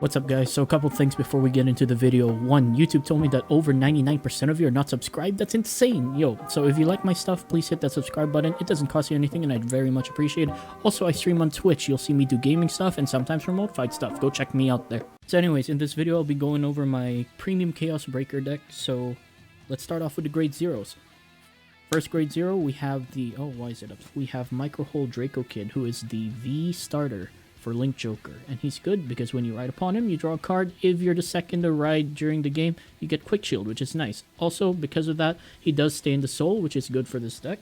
What's up guys? So a couple things before we get into the video. One, YouTube told me that over 99% of you are not subscribed. That's insane, yo. So if you like my stuff, please hit that subscribe button. It doesn't cost you anything and I'd very much appreciate it. Also, I stream on Twitch. You'll see me do gaming stuff and sometimes remote fight stuff. Go check me out there. So anyways, in this video I'll be going over my premium Chaos Breaker deck. So let's start off with the grade zeros. First grade zero, we have the, why is it up? We have Micro Hole Draco Kid, who is the V starter for Link Joker, and he's good because when you ride upon him, you draw a card. If you're the second to ride during the game, you get Quick Shield, which is nice. Also, because of that, he does stay in the soul, which is good for this deck.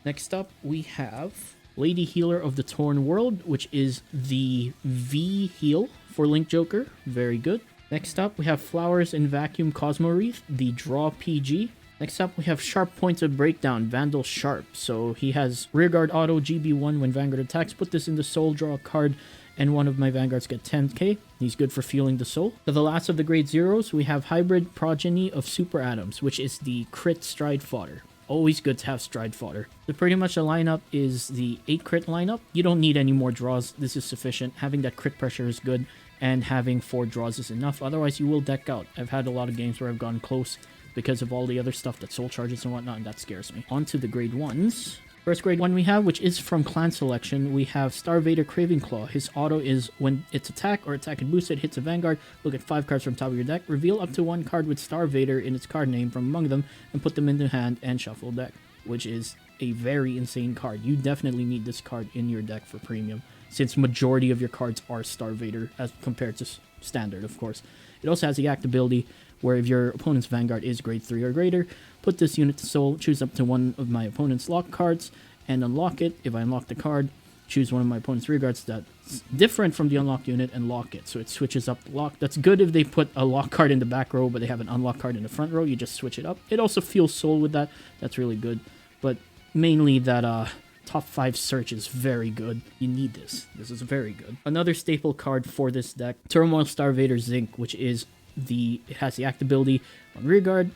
Next up, we have Lady Healer of the Torn World, which is the V heal for Link Joker. Very good. Next up, we have Flowers in Vacuum Cosmo Wreath, the draw PG. Next up, we have Sharp Points of Breakdown, Vandal Sharp. So he has Rearguard Auto GB1 when Vanguard attacks. Put this in the soul, draw a card, and one of my Vanguards get 10k. He's good for fueling the soul. For the last of the grade zeros, we have Hybrid Progeny of Super Atoms, which is the crit stride fodder. Always good to have stride fodder. So pretty much the lineup is the 8 crit lineup. You don't need any more draws. This is sufficient. Having that crit pressure is good, and having 4 draws is enough. Otherwise, you will deck out. I've had a lot of games where I've gone close because of all the other stuff that soul charges and whatnot, and that scares me. On to the grade 1s. First grade 1 we have, which is from Clan Selection, we have Star-Vader Craving Claw. His auto is when it's attack or attack and boosted, hits a Vanguard, look at 5 cards from top of your deck, reveal up to 1 card with Star-Vader in its card name from among them, and put them in the hand and shuffle deck, which is a very insane card. You definitely need this card in your deck for premium, since majority of your cards are Star-Vader as compared to standard, of course. It also has the act ability, where if your opponent's Vanguard is grade 3 or greater, put this unit to soul, choose up to 1 of my opponent's lock cards, and unlock it. If I unlock the card, choose one of my opponent's rearguards that's different from the unlocked unit and lock it. So it switches up the lock. That's good if they put a lock card in the back row, but they have an unlock card in the front row. You just switch it up. It also fuels soul with that. That's really good. But mainly that top 5 search is very good. You need this. This is very good. Another staple card for this deck, Turmoil Star-Vader Zinc, which is it has the act ability on rearguard.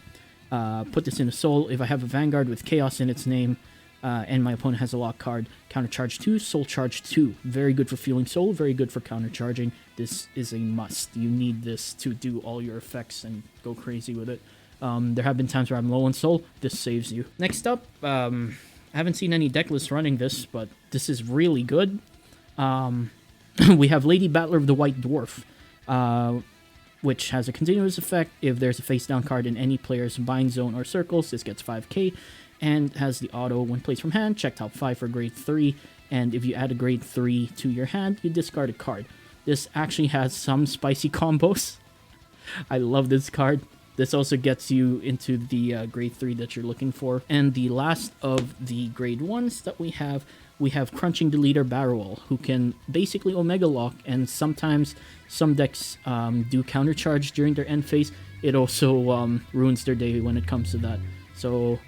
Put this in a soul. If I have a Vanguard with Chaos in its name, and my opponent has a lock card, counter charge 2, soul charge 2. Very good for fueling soul, very good for counter charging. This is a must. You need this to do all your effects and go crazy with it. There have been times where I'm low on soul. This saves you. Next up, I haven't seen any deck lists running this, but this is really good. We have Lady Battler of the White Dwarf, which has a continuous effect. If there's a face-down card in any player's bind zone or circles, this gets 5k, and has the auto when placed from hand, check top 5 for grade 3, and if you add a grade 3 to your hand, you discard a card. This actually has some spicy combos. I love this card. This also gets you into the grade 3 that you're looking for. And the last of the grade 1s that we have Crunching Deleter Barrel, who can basically Omega Lock, and sometimes some decks do counter charge during their end phase. It also ruins their day when it comes to that. So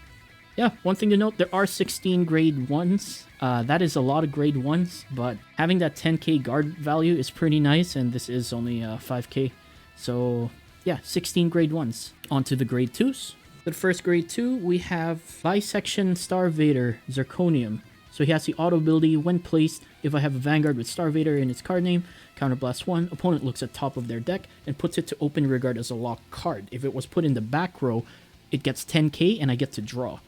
yeah, one thing to note, there are 16 grade 1s. That is a lot of grade 1s, but having that 10k guard value is pretty nice, and this is only 5k. So yeah, 16 grade 1s. On to the grade 2s. For the first grade 2, we have Bisection Star-Vader Zirconium. So he has the auto ability, when placed, if I have a Vanguard with Star-Vader in its card name, counterblast 1, opponent looks at top of their deck and puts it to open rearguard as a locked card. If it was put in the back row, it gets 10k and I get to draw.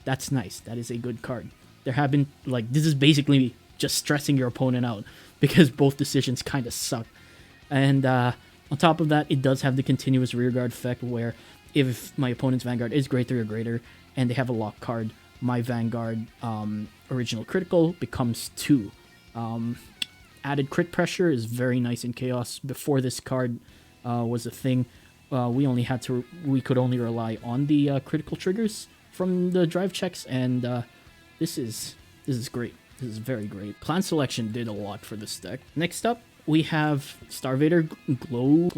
That's nice. That is a good card. There have been, this is basically just stressing your opponent out because both decisions kind of suck. And on top of that, it does have the continuous rearguard effect where if my opponent's Vanguard is grade 3 or greater and they have a lock card, my Vanguard original critical becomes 2. Added crit pressure is very nice in Chaos. Before this card was a thing, we could only rely on the critical triggers from the drive checks, and this is great. This is very great. Clan Selection did a lot for this deck. Next up, we have Star-Vader We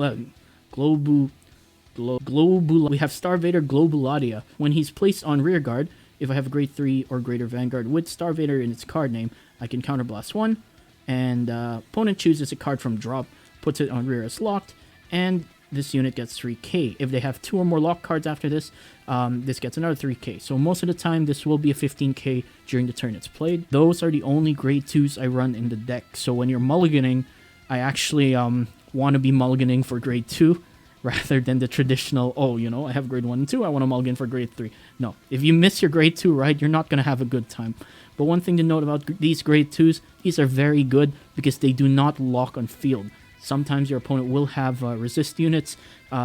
have Star-Vader Globuladia. When he's placed on rearguard, if I have a grade 3 or greater Vanguard with Star-Vader in its card name, I can counterblast 1, and opponent chooses a card from drop, puts it on rear as locked, and this unit gets 3k. If they have 2 or more lock cards after this, this gets another 3k. So most of the time, this will be a 15k during the turn it's played. Those are the only grade 2s I run in the deck. So when you're mulliganing, I actually want to be mulliganing for grade 2 rather than the traditional, oh, you know, I have grade 1 and 2, I want to mulligan for grade 3. No, if you miss your grade 2 ride, you're not going to have a good time. But one thing to note about these grade 2s, these are very good because they do not lock on field. Sometimes your opponent will have resist units.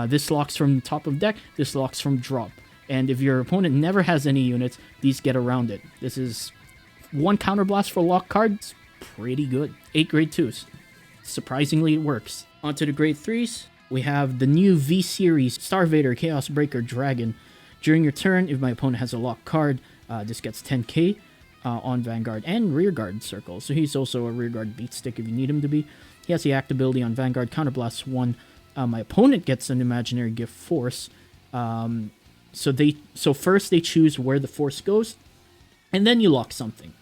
This locks from top of deck, this locks from drop. And if your opponent never has any units, these get around it. This is 1 counterblast for lock cards, pretty good. 8 grade 2s. Surprisingly, it works. Onto the grade 3s, we have the new V-Series Star-Vader Chaos Breaker Dragon. During your turn, if my opponent has a lock card, this gets 10k on Vanguard and Rearguard Circle. So he's also a Rearguard beatstick if you need him to be. He has the act ability on Vanguard, counterblasts 1. My opponent gets an imaginary gift force. So first they choose where the force goes, and then you lock something.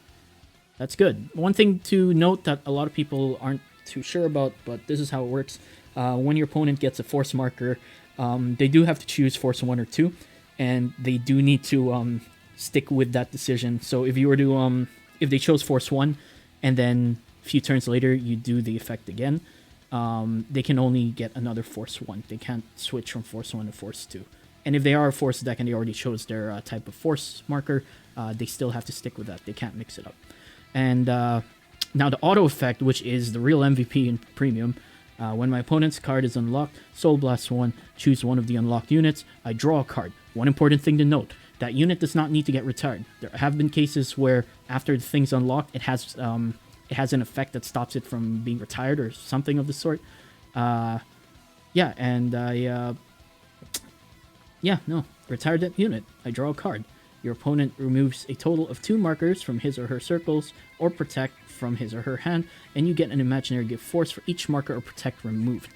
That's good. One thing to note that a lot of people aren't too sure about, but this is how it works. When your opponent gets a force marker, they do have to choose force 1 or 2, and they do need to stick with that decision. So if you were to, if they chose force 1, and then a few turns later you do the effect again, they can only get another force 1. They can't switch from force 1 to force 2. And if they are a force deck and they already chose their type of force marker, they still have to stick with that. They can't mix it up. And now the auto effect, which is the real MVP in Premium, when my opponent's card is unlocked, Soul Blast 1, choose one of the unlocked units, I draw a card. One important thing to note, that unit does not need to get retired. There have been cases where after the thing's unlocked, it has an effect that stops it from being retired or something of the sort. Retired that unit. I draw a card. Your opponent removes a total of 2 markers from his or her circles, or protect from his or her hand, and you get an imaginary gift force for each marker or protect removed.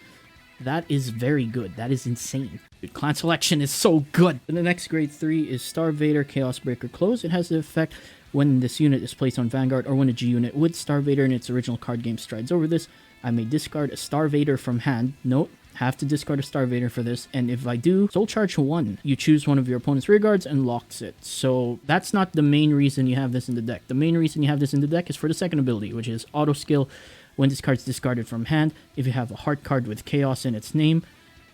That is very good. That is insane. Dude, clan selection is so good. And the next grade 3 is Star-Vader Chaos Breaker Close. It has the effect when this unit is placed on Vanguard or when a G unit with Star-Vader in its original card game strides over this, I may discard a Star-Vader from hand. Note, have to discard a Star-Vader for this, and if I do, Soul Charge 1. You choose one of your opponent's rear guards and locks it. So that's not the main reason you have this in the deck. The main reason you have this in the deck is for the second ability, which is Auto Skill. When this card's discarded from hand, if you have a heart card with Chaos in its name,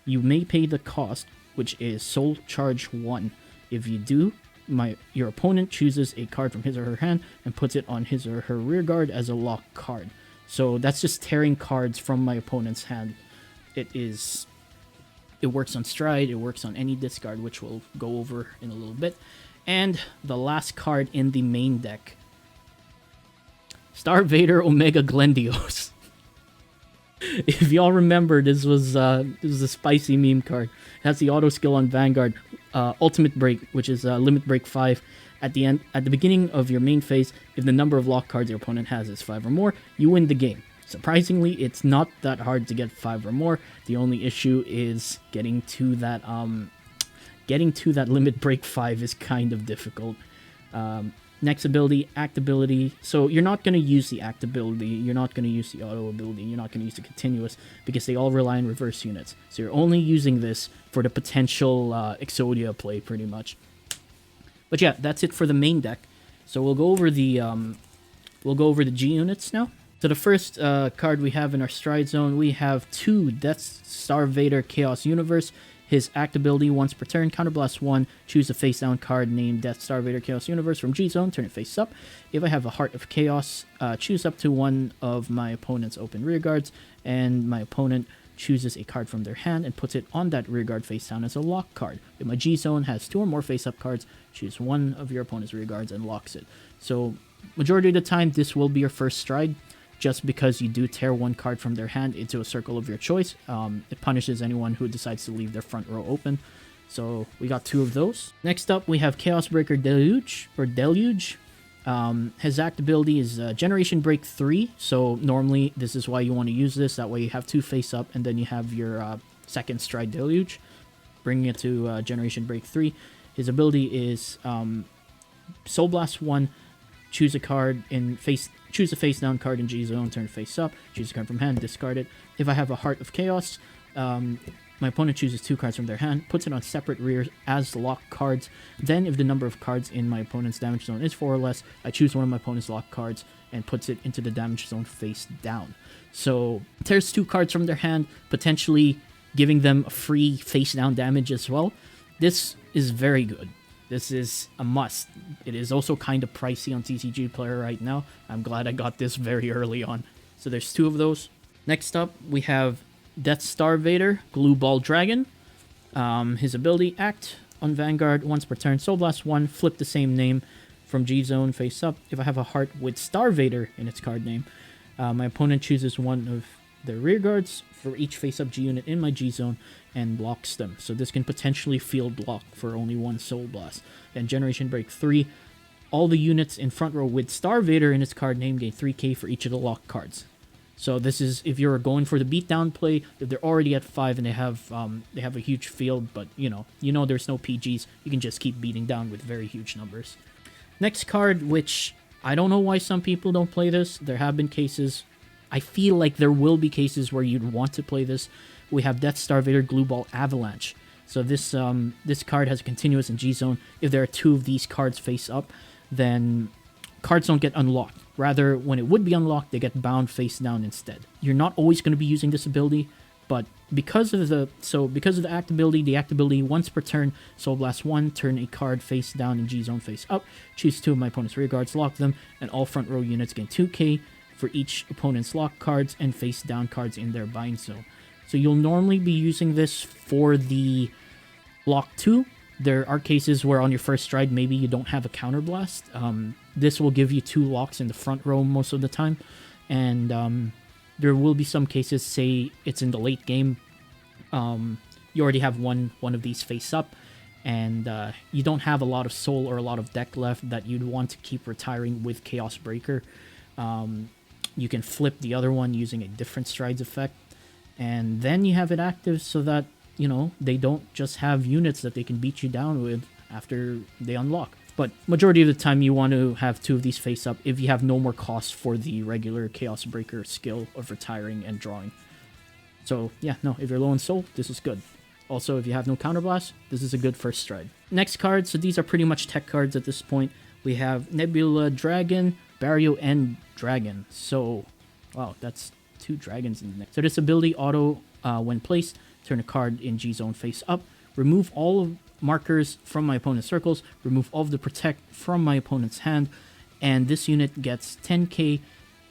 you may pay the cost, which is Soul Charge 1. If you do, your opponent chooses a card from his or her hand and puts it on his or her rear guard as a lock card. So that's just tearing cards from my opponent's hand. It works on Stride, it works on any discard, which we'll go over in a little bit. And the last card in the main deck, Star-Vader Omega Glendios. If y'all remember, this was a spicy meme card. It has the auto skill on Vanguard, Ultimate Break, which is Limit Break 5. At the beginning of your main phase, if the number of lock cards your opponent has is 5 or more, you win the game. Surprisingly, it's not that hard to get 5 or more. The only issue is getting to that Limit Break 5 is kind of difficult. Next ability, Act ability. So you're not going to use the Act ability, you're not going to use the auto ability, you're not going to use the continuous, because they all rely on reverse units. So you're only using this for the potential Exodia play, pretty much. But yeah, that's it for the main deck. So we'll go over the G units now. So the first card we have in our Stride Zone, we have 2 Death Star-Vader Chaos Universe. His act ability, once per turn, counterblast 1, choose a face-down card named Death Star-Vader Chaos Universe from G-Zone, turn it face up. If I have a Heart of Chaos, choose up to one of my opponent's open rearguards, and my opponent chooses a card from their hand and puts it on that rearguard face-down as a lock card. If my G-Zone has 2 or more face-up cards, choose one of your opponent's rearguards and locks it. So, majority of the time, this will be your first Stride. Just because you do tear one card from their hand into a circle of your choice, it punishes anyone who decides to leave their front row open. So we got 2 of those. Next up, we have Chaos Breaker Deluge, or Deluge. His act ability is Generation Break 3, so normally this is why you want to use this. That way you have 2 face up, and then you have your second Stride Deluge, bringing it to Generation Break 3. His ability is Soul Blast 1, choose a card in choose a face down card in G-Zone, turn face up, choose a card from hand, discard it. If I have a Heart of Chaos, My opponent chooses 2 cards from their hand, puts it on separate rears as locked cards. Then, if the number of cards in my opponent's damage zone is 4 or less, I choose one of my opponent's locked cards and puts it into the damage zone face down. So, tears 2 cards from their hand, potentially giving them free face down damage as well. This is very good. This is a must. It is also kind of pricey on TCG Player right now. I'm glad I got this very early on. So there's 2 of those. Next up, we have star-vader, Glue Ball Dragon. His ability, act on Vanguard once per turn. Soul Blast 1, flip the same name from G-Zone face up. If I have a heart with Star-Vader in its card name, my opponent chooses one of their rear guards for each face-up G unit in my G-Zone and blocks them. So this can potentially field block for only 1 Soul Blast. And Generation Break 3, all the units in front row with Star-Vader in its card name gain 3k for each of the locked cards. So this is if you're going for the beatdown play, if they're already at 5 and they have a huge field, but you know there's no PGs, you can just keep beating down with very huge numbers. Next card, which I don't know why some people don't play this. There have been cases. I feel like there will be cases where you'd want to play this. We have Star-Vader Glue Ball Avalanche. So this card has a continuous in G-Zone. If there are 2 of these cards face up, then cards don't get unlocked. Rather, when it would be unlocked, they get bound face down instead. You're not always going to be using this ability, but because of the act ability once per turn, Soul Blast 1, turn a card face down in G-Zone face up, choose 2 of my opponent's rear guards, lock them, and all front row units gain 2k for each opponent's lock cards and face down cards in their bind zone. So you'll normally be using this for the lock 2. There are cases where on your first stride, maybe you don't have a counterblast. This will give you 2 locks in the front row most of the time. And there will be some cases, say it's in the late game, you already have one of these face up, and you don't have a lot of soul or a lot of deck left that you'd want to keep retiring with Chaos Breaker. You can flip the other one using a different strides effect, and then you have it active so that they don't just have units that they can beat you down with after they unlock. But majority of the time you want to have 2 of these face up if you have no more cost for the regular Chaos Breaker skill of retiring and drawing. So yeah, no, if you're low on soul, this is good. Also, if you have no counterblast, this is a good first stride. Next card, so these are pretty much tech cards at this point. We have Nebula Dragon, Barrio, and Dragon. So, wow, that's 2 dragons in the next. So this ability auto, when placed, turn a card in G-Zone face up, remove all of markers from my opponent's circles, remove all of the protect from my opponent's hand, and this unit gets 10k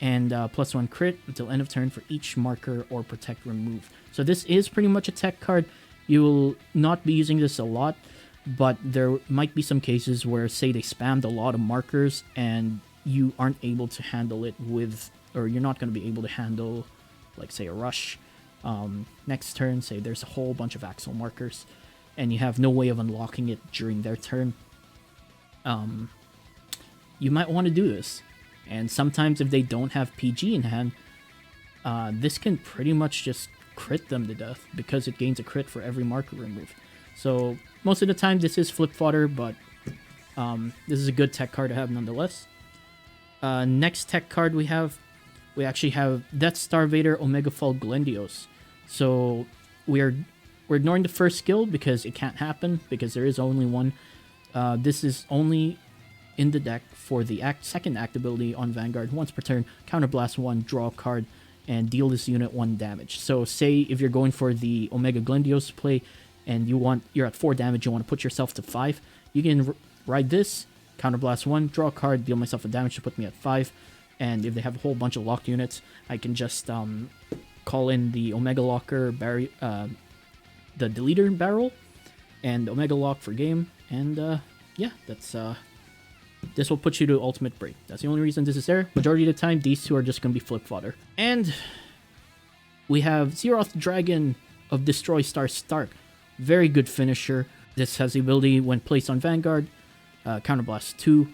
and +1 crit until end of turn for each marker or protect removed. So this is pretty much a tech card. You will not be using this a lot, but there might be some cases where, say, they spammed a lot of markers and you aren't able to handle it with, or you're not going to be able to handle, like, say, a rush. Next turn, say there's a whole bunch of axle markers and you have no way of unlocking it during their turn. You might want to do this. And sometimes if they don't have PG in hand, this can pretty much just crit them to death because it gains a crit for every marker removed. So most of the time this is flip fodder, but this is a good tech card to have nonetheless. Next tech card we actually have Star-Vader Omega Fall Glendios. So we're ignoring the first skill because it can't happen because there is only one. This is only in the deck for the second act ability on Vanguard. Once per turn, counterblast 1, draw a card, and deal this unit 1 damage. So say if you're going for the Omega Glendios play and you're at 4 damage, you want to put yourself to 5, you can ride this, counterblast 1, draw a card, deal myself a damage to put me at 5. And if they have a whole bunch of locked units, I can just call in the Omega Locker, the Deleter Barrel, and Omega Lock for game. And yeah, this will put you to ultimate break. That's the only reason this is there. Majority of the time, these 2 are just going to be flip fodder. And we have Zeroth Dragon of Destroy Star Stark. Very good finisher. This has the ability when placed on Vanguard, counterblast 2.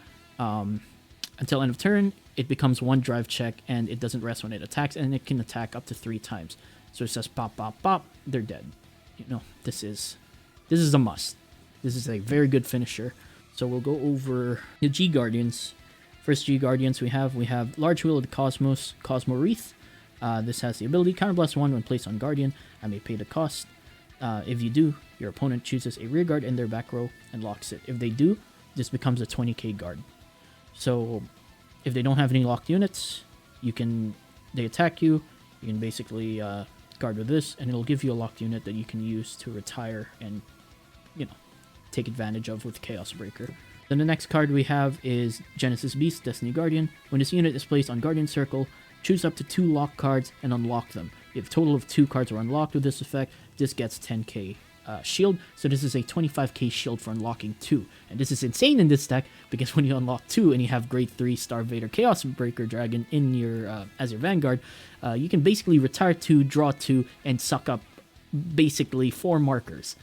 Until end of turn, it becomes 1 drive check, and it doesn't rest when it attacks, and it can attack up to 3 times. So it says pop, pop, pop, they're dead. This is a must. This is a very good finisher. So we'll go over the G Guardians. First G Guardians we have Large Wheel of the Cosmos, Cosmo Wreath. This has the ability, counterblast 1 when placed on Guardian. I may pay the cost. If you do, your opponent chooses a rear guard in their back row and locks it. If they do, this becomes a 20k guard. So if they don't have any locked units, they attack you, you can basically guard with this, and it'll give you a locked unit that you can use to retire and, take advantage of with Chaos Breaker. Then the next card we have is Genesis Beast, Destiny Guardian. When this unit is placed on Guardian Circle, choose up to 2 lock cards and unlock them. If a total of 2 cards are unlocked with this effect, this gets 10k shield. So this is a 25k shield for unlocking 2. And this is insane in this deck, because when you unlock 2 and you have grade 3 Star-Vader Chaos Breaker Dragon in your as your Vanguard, you can basically retire 2, draw 2, and suck up basically 4 markers.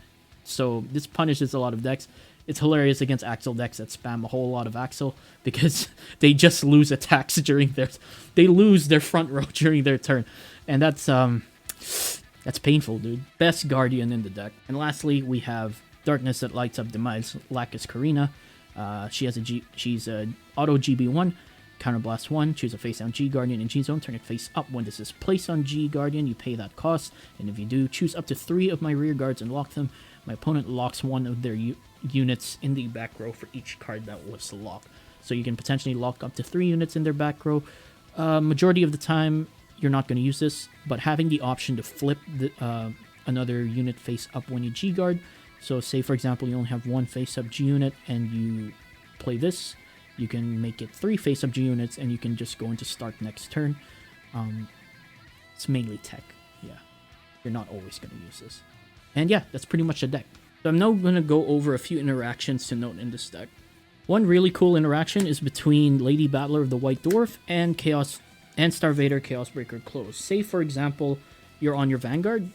So this punishes a lot of decks. It's hilarious against Axel decks that spam a whole lot of Axel, because they just lose attacks they lose their front row during their turn. And that's painful, dude. Best Guardian in the deck. And lastly, we have Darkness that lights up Demise, Lacus Karina. She's a auto GB1, counterblast 1, choose a face down G Guardian in G zone, turn it face up. When this is placed on G Guardian, you pay that cost, and if you do, choose up to 3 of my rear guards and lock them. My opponent locks 1 of their units in the back row for each card that was locked. So you can potentially lock up to 3 units in their back row. Majority of the time, you're not going to use this, but having the option to flip another unit face up when you G-guard. So say, for example, you only have 1 face-up G unit and you play this, you can make it 3 face-up G units and you can just go into start next turn. It's mainly tech, yeah. You're not always going to use this. And yeah, that's pretty much the deck. So I'm now going to go over a few interactions to note in this deck. One really cool interaction is between Lady Battler of the White Dwarf and Star-Vader Chaos Breaker Close. Say, for example, you're on your Vanguard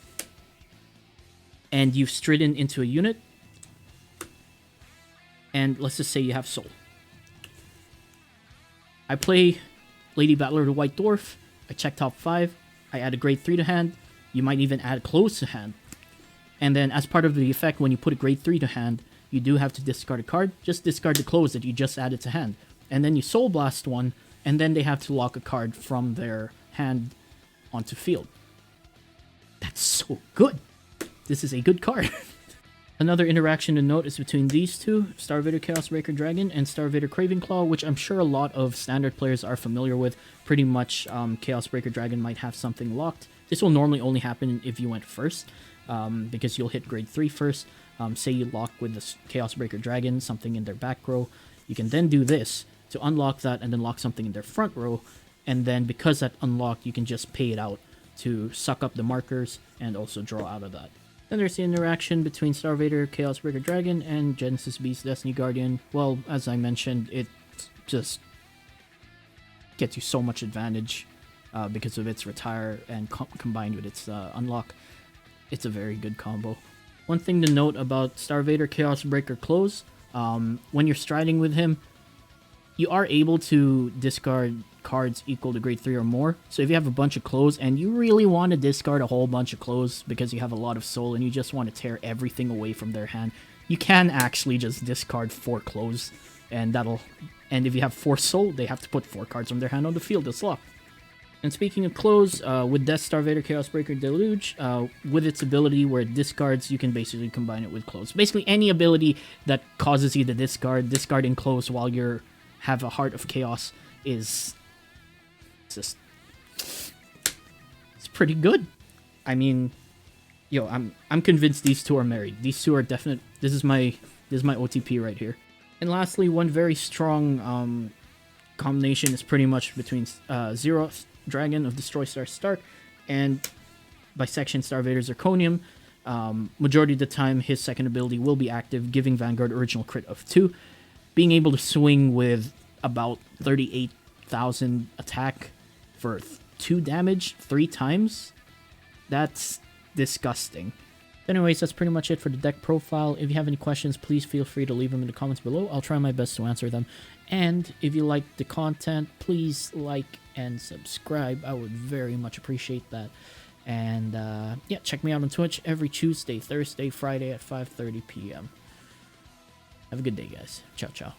and you've stridden into a unit, and let's just say you have Soul. I play Lady Battler of the White Dwarf, I check top 5, I add a grade 3 to hand, you might even add Close to hand. And then as part of the effect, when you put a grade 3 to hand, you do have to discard a card. Just discard the Close that you just added to hand. And then you Soul Blast one, and then they have to lock a card from their hand onto field. That's so good. This is a good card. Another interaction to note is between these two, Star-Vader Chaos Breaker Dragon and Star-Vader Craven Claw, which I'm sure a lot of standard players are familiar with. Pretty much Chaos Breaker Dragon might have something locked. This will normally only happen if you went first, because you'll hit grade 3 first. Say you lock with the Chaos Breaker Dragon, something in their back row. You can then do this to unlock that and then lock something in their front row. And then because that unlocked, you can just pay it out to suck up the markers and also draw out of that. Then there's the interaction between Star-Vader Chaos Breaker Dragon and Genesis Beast Destiny Guardian. Well, as I mentioned, it just gets you so much advantage because of its retire and combined with its unlock. It's a very good combo. One thing to note about Star-Vader Chaos Breaker Close, when you're striding with him, you are able to discard cards equal to grade 3 or more. So if you have a bunch of Close and you really want to discard a whole bunch of Close because you have a lot of soul and you just want to tear everything away from their hand, you can actually just discard 4 Close, and if you have 4 soul, they have to put 4 cards from their hand on the field as locked. And speaking of Close, with Death Star-Vader Chaos Breaker Deluge, with its ability where it discards, you can basically combine it with Close. Basically any ability that causes you to discarding Close while you have a Heart of Chaos is just, it's pretty good. I mean, yo, I'm convinced these two are married. These two are definite. This is my OTP right here. And lastly, one very strong combination is pretty much between Zero Dragon of Destroy Star Stark and Bisection Star-Vader Zirconium. Majority of the time, his second ability will be active, giving Vanguard original crit of 2. Being able to swing with about 38,000 attack for 2 damage 3 times, that's disgusting. Anyways, that's pretty much it for the deck profile. If you have any questions, please feel free to leave them in the comments below. I'll try my best to answer them. And if you like the content, please like and subscribe. I would very much appreciate that. And yeah, check me out on Twitch every Tuesday, Thursday, Friday at 5:30 p.m. Have a good day, guys. Ciao, ciao.